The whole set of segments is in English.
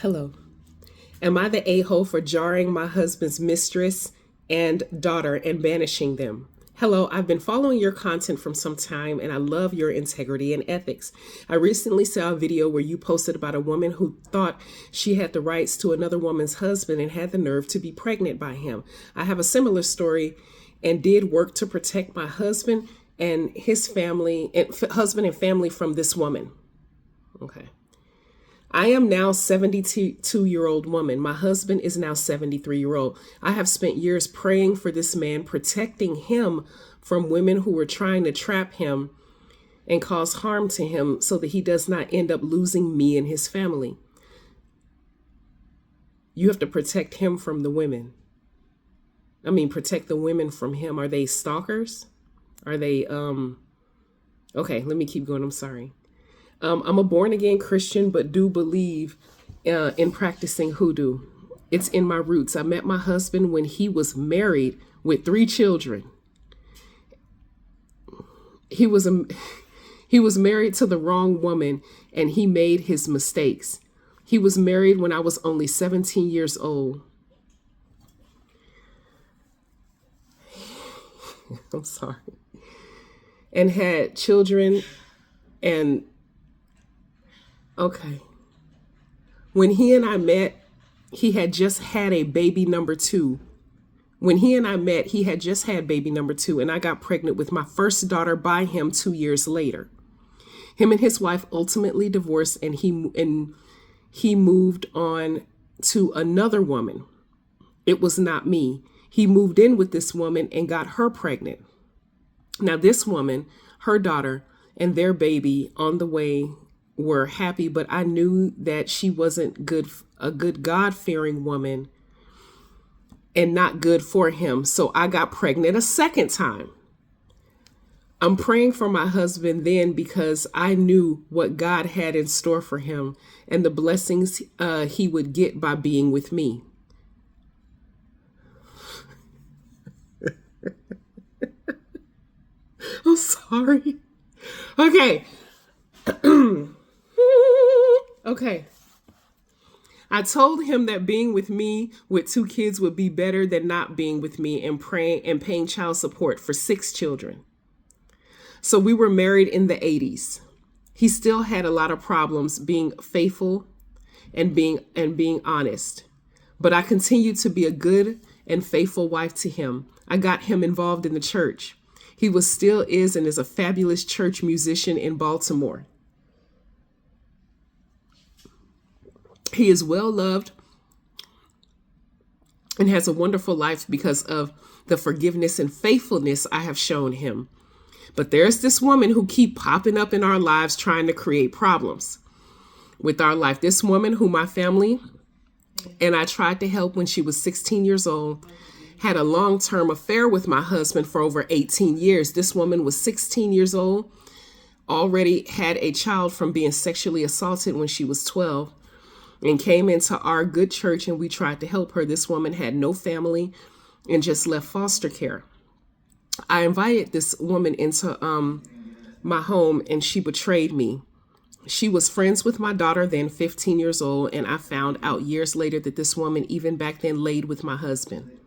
Hello. Am I the a-hole for jarring my husband's mistress and daughter and banishing them? Hello, I've been following your content from some time and I love your integrity and ethics. I recently saw a video where you posted about a woman who thought she had the rights to another woman's husband and had the nerve to be pregnant by him. I have a similar story and did work to protect my husband and his family and family from this woman. Okay. I am now 72-year-old woman. My husband is now 73-year-old. I have spent years praying for this man, protecting him from women who were trying to trap him and cause harm to him so that he does not end up losing me and his family. You have to protect him from the women. Protect the women from him. Are they stalkers? Are they, okay, let me keep going. I'm sorry. I'm a born-again Christian, but do believe in practicing hoodoo. It's in my roots. I met my husband when he was married with 3 children. He was married to the wrong woman, and he made his mistakes. He was married when I was only 17 years old. I'm sorry. And had children and okay. When he and I met, he had just had a baby number 2. When he and I met, he had just had baby number 2, and I got pregnant with my first daughter by him 2 years later. Him and his wife ultimately divorced, and he moved on to another woman. It was not me. He moved in with this woman and got her pregnant. Now this woman, her daughter, and their baby on the way were happy, but I knew that she wasn't a good God-fearing woman and not good for him. So I got pregnant a second time. I'm praying for my husband then because I knew what God had in store for him and the blessings he would get by being with me. I'm sorry. Okay. Okay. I told him that being with me with 2 kids would be better than not being with me and paying child support for 6 children. So we were married in the 80s. He still had a lot of problems being faithful and being honest. But I continued to be a good and faithful wife to him. I got him involved in the church. He still is and is a fabulous church musician in Baltimore. He is well loved and has a wonderful life because of the forgiveness and faithfulness I have shown him. But there's this woman who keep popping up in our lives trying to create problems with our life. This woman who my family and I tried to help when she was 16 years old had a long-term affair with my husband for over 18 years. This woman was 16 years old, already had a child from being sexually assaulted when she was 12. And came into our good church and we tried to help her. This woman had no family and just left foster care. I invited this woman into my home and she betrayed me. She was friends with my daughter then, 15 years old, and I found out years later that this woman even back then laid with my husband.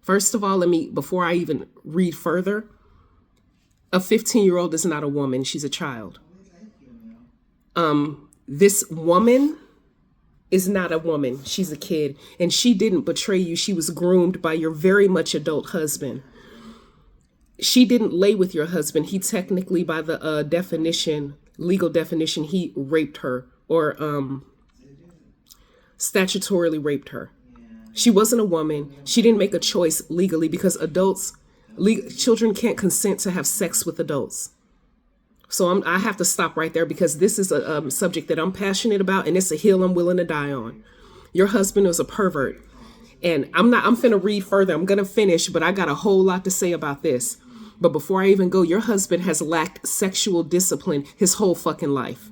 First of all, before I even read further, a 15-year-old is not a woman, she's a child. This woman is not a woman. She's a kid. And she didn't betray you. She was groomed by your very much adult husband. She didn't lay with your husband. He technically, by the legal definition, he raped her or statutorily raped her. She wasn't a woman. She didn't make a choice legally because children can't consent to have sex with adults. So I have to stop right there because this is a subject that I'm passionate about and it's a hill I'm willing to die on. Your husband was a pervert. And I'm finna read further. I'm going to finish, but I got a whole lot to say about this. But before I even go, your husband has lacked sexual discipline his whole fucking life.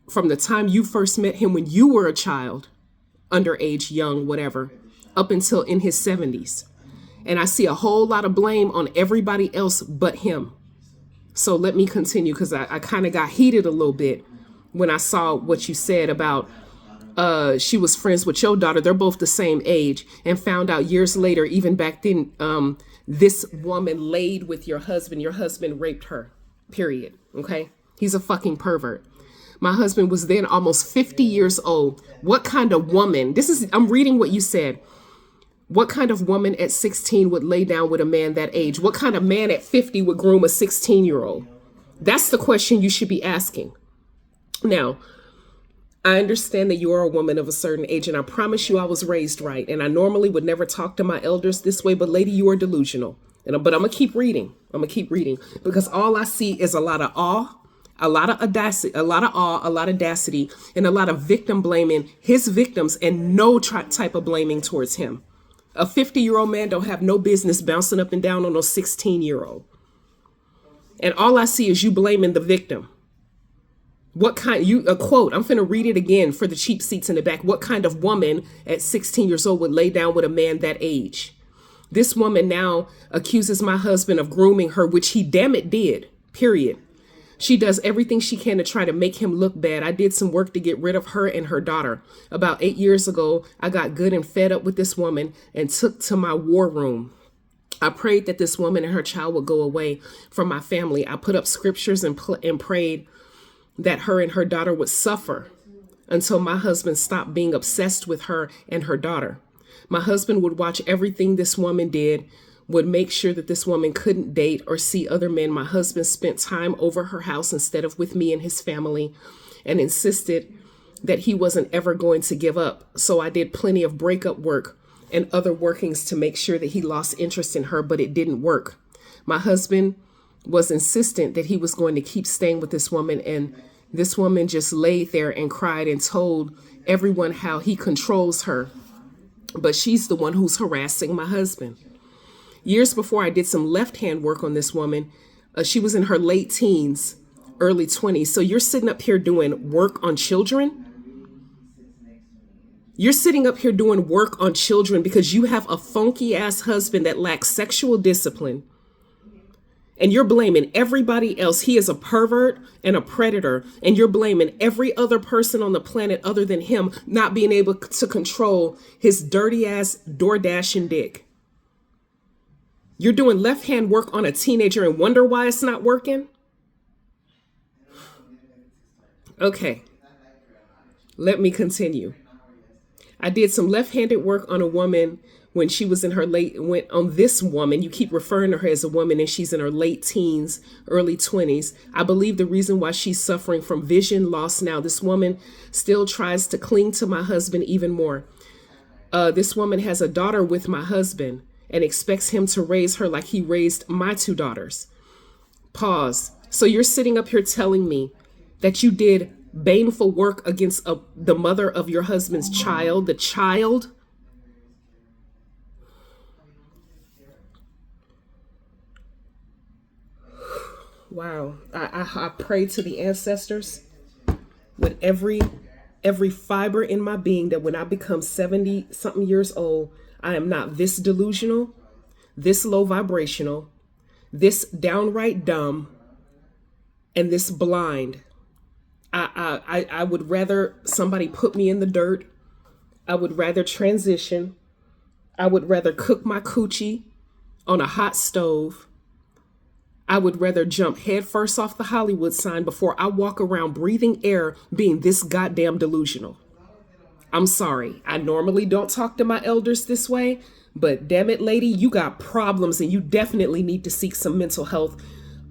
From the time you first met him when you were a child, underage, young, whatever, up until in his 70s. And I see a whole lot of blame on everybody else but him. So let me continue because I kind of got heated a little bit when I saw what you said about she was friends with your daughter. They're both the same age, and found out years later, even back then, this woman laid with your husband. Your husband raped her, period. Okay. He's a fucking pervert. My husband was then almost 50 years old. What kind of woman, I'm reading what you said. What kind of woman at 16 would lay down with a man that age? What kind of man at 50 would groom a 16-year-old? That's the question you should be asking. Now, I understand that you are a woman of a certain age, and I promise you I was raised right. And I normally would never talk to my elders this way, but lady, you are delusional. But I'm going to keep reading. Because all I see is a lot of awe, a lot of audacity, a lot of audacity, and a lot of victim blaming his victims and no type of blaming towards him. A 50-year-old man don't have no business bouncing up and down on a 16-year-old. And all I see is you blaming the victim. What kind, a quote, I'm finna read it again for the cheap seats in the back. What kind of woman at 16 years old would lay down with a man that age? This woman now accuses my husband of grooming her, which he damn it did, period. She does everything she can to try to make him look bad. I did some work to get rid of her and her daughter. About 8 years ago, I got good and fed up with this woman and took to my war room. I prayed that this woman and her child would go away from my family. I put up scriptures and prayed that her and her daughter would suffer until my husband stopped being obsessed with her and her daughter. My husband would watch everything this woman did, would make sure that this woman couldn't date or see other men. My husband spent time over her house instead of with me and his family, and insisted that he wasn't ever going to give up. So I did plenty of breakup work and other workings to make sure that he lost interest in her, but it didn't work. My husband was insistent that he was going to keep staying with this woman, and this woman just laid there and cried and told everyone how he controls her, but she's the one who's harassing my husband. Years before, I did some left-hand work on this woman. She was in her late teens, early 20s. So you're sitting up here doing work on children? You're sitting up here doing work on children because you have a funky-ass husband that lacks sexual discipline. And you're blaming everybody else. He is a pervert and a predator. And you're blaming every other person on the planet other than him not being able to control his dirty-ass door-dashing dick. You're doing left-hand work on a teenager and wonder why it's not working? Okay, let me continue. I did some left-handed work on a woman when she was in her on this woman. You keep referring to her as a woman, and she's in her late teens, early 20s. I believe the reason why she's suffering from vision loss now. This woman still tries to cling to my husband even more. This woman has a daughter with my husband and expects him to raise her like he raised my two daughters. Pause. So you're sitting up here telling me that you did baneful work against the mother of your husband's child, the child? Wow. I pray to the ancestors with every fiber in my being that when I become 70 something years old, I am not this delusional, this low vibrational, this downright dumb, and this blind. I would rather somebody put me in the dirt. I would rather transition. I would rather cook my coochie on a hot stove. I would rather jump headfirst off the Hollywood sign before I walk around breathing air being this goddamn delusional. I'm sorry. I normally don't talk to my elders this way, but damn it, lady, you got problems and you definitely need to seek some mental health,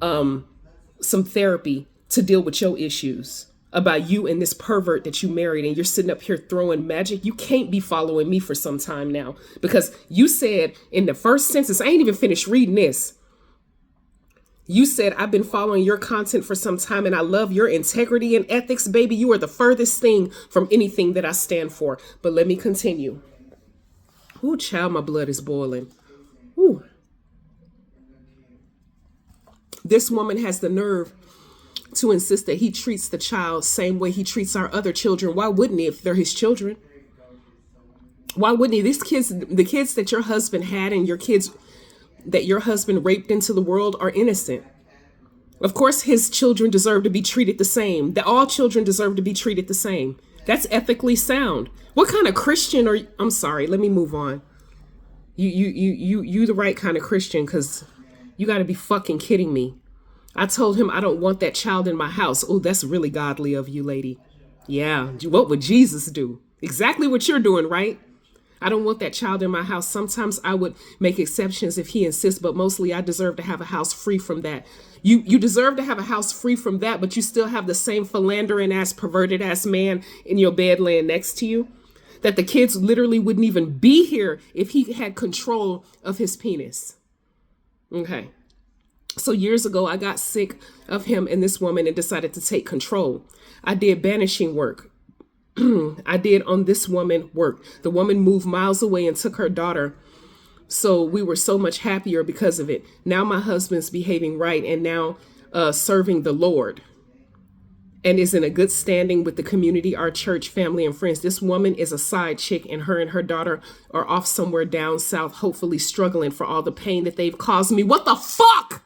some therapy to deal with your issues about you and this pervert that you married, and you're sitting up here throwing magic. You can't be following me for some time now, because you said in the first sentence, I ain't even finished reading this. You said, I've been following your content for some time and I love your integrity and ethics, baby. You are the furthest thing from anything that I stand for. But let me continue. Ooh, child, my blood is boiling. Ooh. This woman has the nerve to insist that he treats the child same way he treats our other children. Why wouldn't he if they're his children? Why wouldn't he? These kids, the kids that your husband had and your kids that your husband raped into the world are innocent. Of course, his children deserve to be treated the same. That all children deserve to be treated the same. That's ethically sound. What kind of Christian are you? I'm sorry. Let me move on. You the right kind of Christian, because you got to be fucking kidding me. I told him I don't want that child in my house. Oh, that's really godly of you, lady. Yeah. What would Jesus do? Exactly what you're doing, right? I don't want that child in my house. Sometimes I would make exceptions if he insists, but mostly I deserve to have a house free from that. You deserve to have a house free from that, but you still have the same philandering ass, perverted ass man in your bed laying next to you. That the kids literally wouldn't even be here if he had control of his penis. Okay. So years ago, I got sick of him and this woman and decided to take control. I did banishing work. I did on this woman work. The woman moved miles away and took her daughter. So we were so much happier because of it. Now my husband's behaving right and now serving the Lord and is in a good standing with the community, our church, family, and friends. This woman is a side chick, and her daughter are off somewhere down south, hopefully struggling for all the pain that they've caused me. What the fuck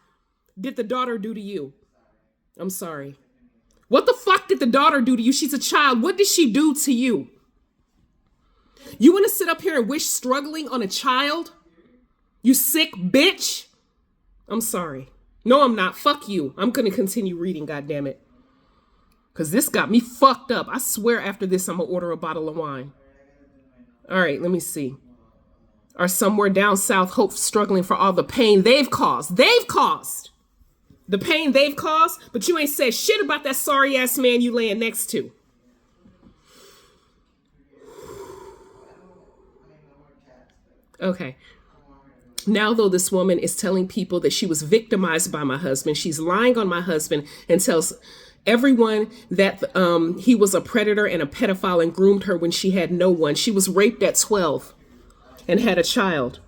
did the daughter do to you? I'm sorry. What the fuck did the daughter do to you? She's a child. What did she do to you? You want to sit up here and wish struggling on a child? You sick bitch? I'm sorry. No, I'm not. Fuck you. I'm going to continue reading, goddammit. Because this got me fucked up. I swear after this, I'm going to order a bottle of wine. All right, let me see. Are somewhere down south, hope struggling for all the pain they've caused. They've caused. The pain they've caused, but you ain't said shit about that sorry ass man you laying next to. Okay. Now, though, this woman is telling people that she was victimized by my husband. She's lying on my husband and tells everyone that he was a predator and a pedophile and groomed her when she had no one. She was raped at 12 and had a child.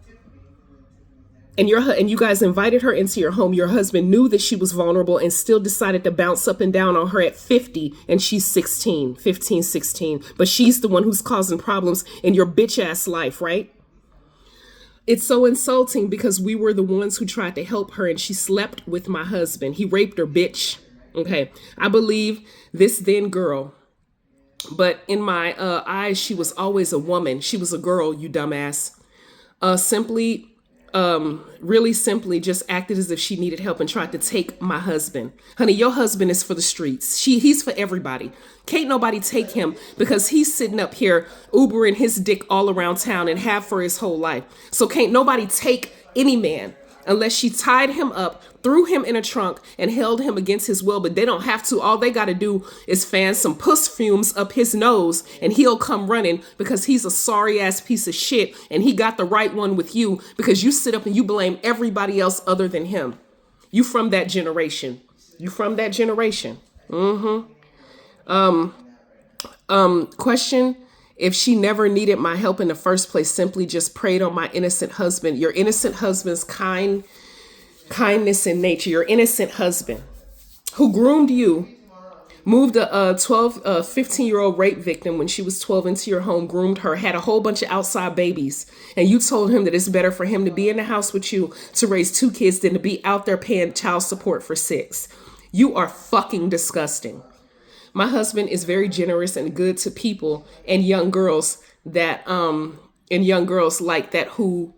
And you guys invited her into your home. Your husband knew that she was vulnerable and still decided to bounce up and down on her at 50. And she's 16. But she's the one who's causing problems in your bitch ass life, right? It's so insulting because we were the ones who tried to help her and she slept with my husband. He raped her, bitch. Okay. I believe this then girl. But in my eyes, she was always a woman. She was a girl, you dumbass. Really simply just acted as if she needed help and tried to take my husband. Honey, your husband is for the streets. He's for everybody. Can't nobody take him because he's sitting up here Ubering his dick all around town and have for his whole life. So can't nobody take any man unless she tied him up, threw him in a trunk and held him against his will. But they don't have to. All they got to do is fan some puss fumes up his nose and he'll come running because he's a sorry ass piece of shit. And he got the right one with you because you sit up and you blame everybody else other than him. You from that generation. Question. If she never needed my help in the first place, simply just preyed on my innocent husband, your innocent husband's kindness in nature, your innocent husband who groomed you, moved a 15-year-old rape victim when she was 12 into your home, groomed her, had a whole bunch of outside babies. And you told him that it's better for him to be in the house with you to raise 2 kids than to be out there paying child support for 6. You are fucking disgusting. My husband is very generous and good to people and young girls like that who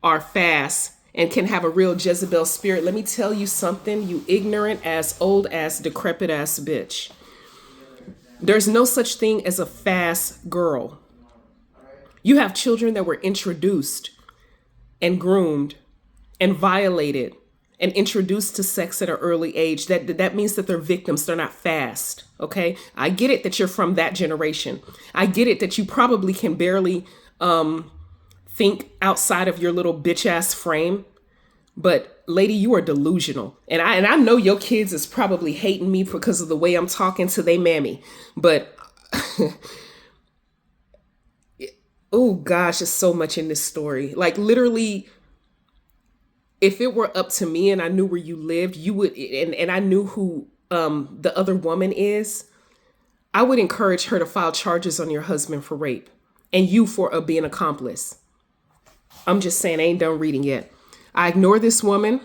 are fast and can have a real Jezebel spirit. Let me tell you something, you ignorant ass, old ass, decrepit ass bitch. There's no such thing as a fast girl. You have children that were introduced and groomed and violated and introduced to sex at an early age. That means that they're victims. They're not fast. Okay. I get it that you're from that generation. I get it that you probably can barely think outside of your little bitch ass frame. But lady, you are delusional. And I know your kids is probably hating me because of the way I'm talking to they mammy. But oh gosh, there's so much in this story. Like literally, if it were up to me and I knew where you lived, you would, and I knew who the other woman is, I would encourage her to file charges on your husband for rape and you for being an accomplice. I'm just saying, I ain't done reading yet. I ignore this woman.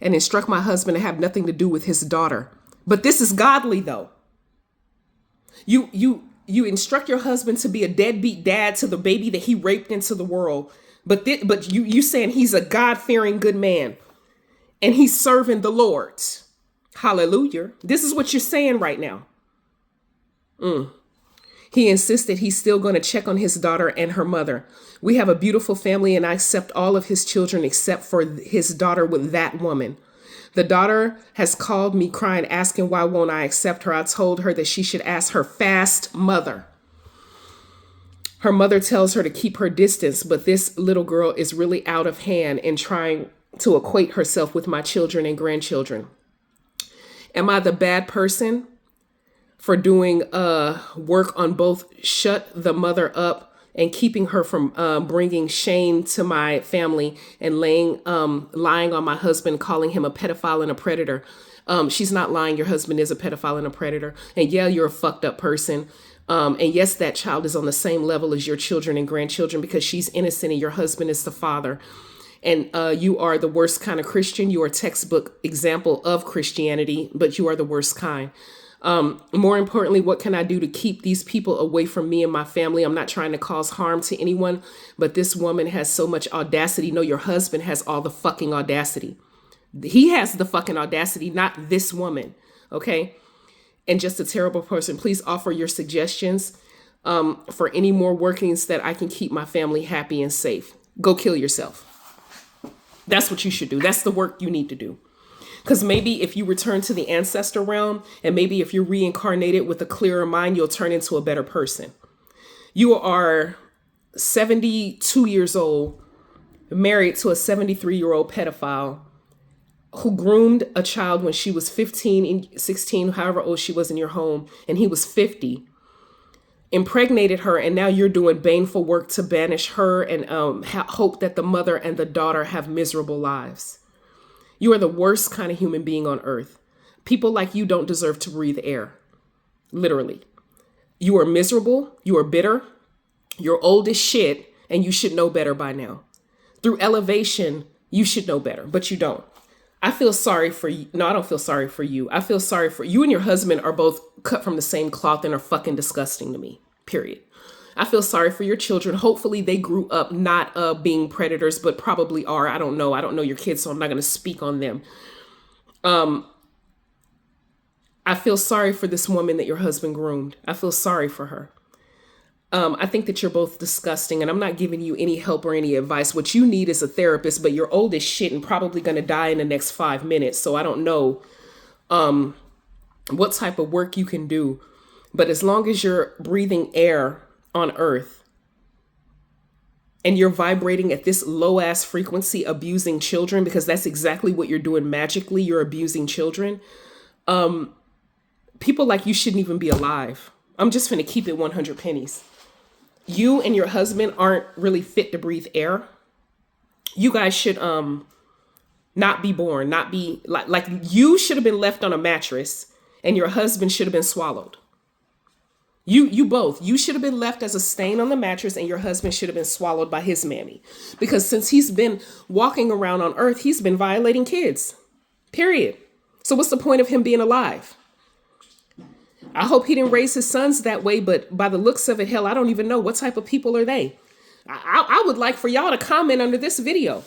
and instruct my husband to have nothing to do with his daughter. But this is godly though. You instruct your husband to be a deadbeat dad to the baby that he raped into the world. But you saying he's a God-fearing good man and he's serving the Lord. Hallelujah. This is what you're saying right now. He insisted he's still going to check on his daughter and her mother. We have a beautiful family and I accept all of his children except for his daughter with that woman. The daughter has called me crying, asking why won't I accept her. I told her that she should ask her fast mother. Her mother tells her to keep her distance, but this little girl is really out of hand and trying to equate herself with my children and grandchildren. Am I the bad person for doing work on both shut the mother up and keeping her from bringing shame to my family and lying on my husband, calling him a pedophile and a predator? She's not lying. Your husband is a pedophile and a predator. And yeah, you're a fucked up person. And yes, that child is on the same level as your children and grandchildren because she's innocent and your husband is the father. And you are the worst kind of Christian. You are a textbook example of Christianity, but you are the worst kind. More importantly, what can I do to keep these people away from me and my family? I'm not trying to cause harm to anyone, but this woman has so much audacity. No, your husband has all the fucking audacity. He has the fucking audacity, not this woman. Okay. And just a terrible person. Please offer your suggestions for any more workings that I can keep my family happy and safe. Go kill yourself. That's what you should do. That's the work you need to do. Because maybe if you return to the ancestor realm and maybe if you're reincarnated with a clearer mind, you'll turn into a better person. You are 72 years old, married to a 73-year-old pedophile who groomed a child when she was 15 and 16, however old she was in your home, and he was 50, impregnated her, and now you're doing baneful work to banish her and hope that the mother and the daughter have miserable lives. You are the worst kind of human being on earth. People like you don't deserve to breathe air. Literally. You are miserable. You are bitter. You're old as shit. And you should know better by now. Through elevation, you should know better, but you don't. I feel sorry for you. No, I don't feel sorry for you. I feel sorry for you and your husband are both cut from the same cloth and are fucking disgusting to me. Period. I feel sorry for your children. Hopefully they grew up not being predators, but probably are. I don't know. I don't know your kids, so I'm not going to speak on them. I feel sorry for this woman that your husband groomed. I feel sorry for her. I think that you're both disgusting, and I'm not giving you any help or any advice. What you need is a therapist, but you're old as shit and probably going to die in the next 5 minutes. So I don't know what type of work you can do. But as long as you're breathing air on earth and you're vibrating at this low ass frequency, abusing children, because that's exactly what you're doing magically. You're abusing children. People like you shouldn't even be alive. I'm just going to keep it 100 pennies. You and your husband aren't really fit to breathe air. You guys should not be born, not be like you should have been left on a mattress and your husband should have been swallowed. You both, you should have been left as a stain on the mattress and your husband should have been swallowed by his mammy. Because since he's been walking around on earth, he's been violating kids, period. So what's the point of him being alive? I hope he didn't raise his sons that way, but by the looks of it, hell, I don't even know what type of people are they. I would like for y'all to comment under this video.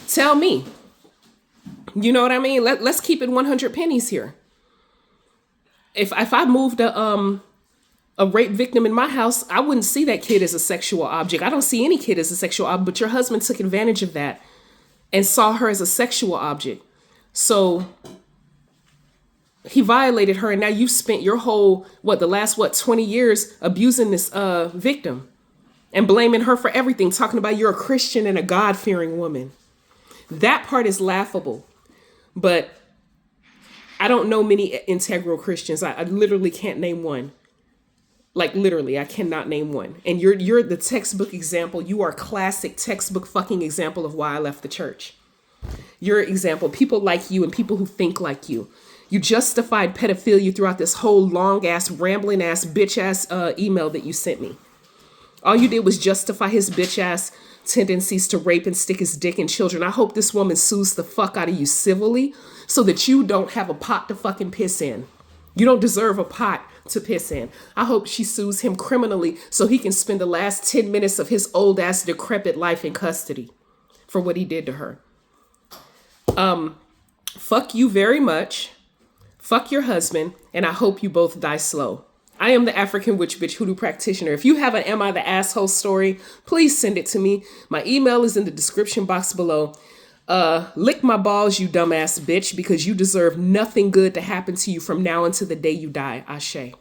Tell me. You know what I mean? Let's keep it 100 pennies here. If I moved a rape victim in my house, I wouldn't see that kid as a sexual object. I don't see any kid as a sexual object, but your husband took advantage of that and saw her as a sexual object. So he violated her, and now you've spent your whole, the last 20 years abusing this victim and blaming her for everything, talking about you're a Christian and a God-fearing woman. That part is laughable, but I don't know many integral Christians. I literally can't name one. Like literally, I cannot name one. And you're the textbook example. You are classic textbook fucking example of why I left the church. You're example. People like you and people who think like you. You justified pedophilia throughout this whole long ass, rambling ass, bitch ass email that you sent me. All you did was justify his bitch ass tendencies to rape and stick his dick in children. I hope this woman sues the fuck out of you civilly so that you don't have a pot to fucking piss in. You don't deserve a pot to piss in. I hope she sues him criminally so he can spend the last 10 minutes of his old ass decrepit life in custody for what he did to her. Fuck you very much. Fuck your husband. And I hope you both die slow. I am the African Witch Bitch Hoodoo Practitioner. If you have an Am I the Asshole story, please send it to me. My email is in the description box below. Lick my balls, you dumbass bitch, because you deserve nothing good to happen to you from now until the day you die. Ashe.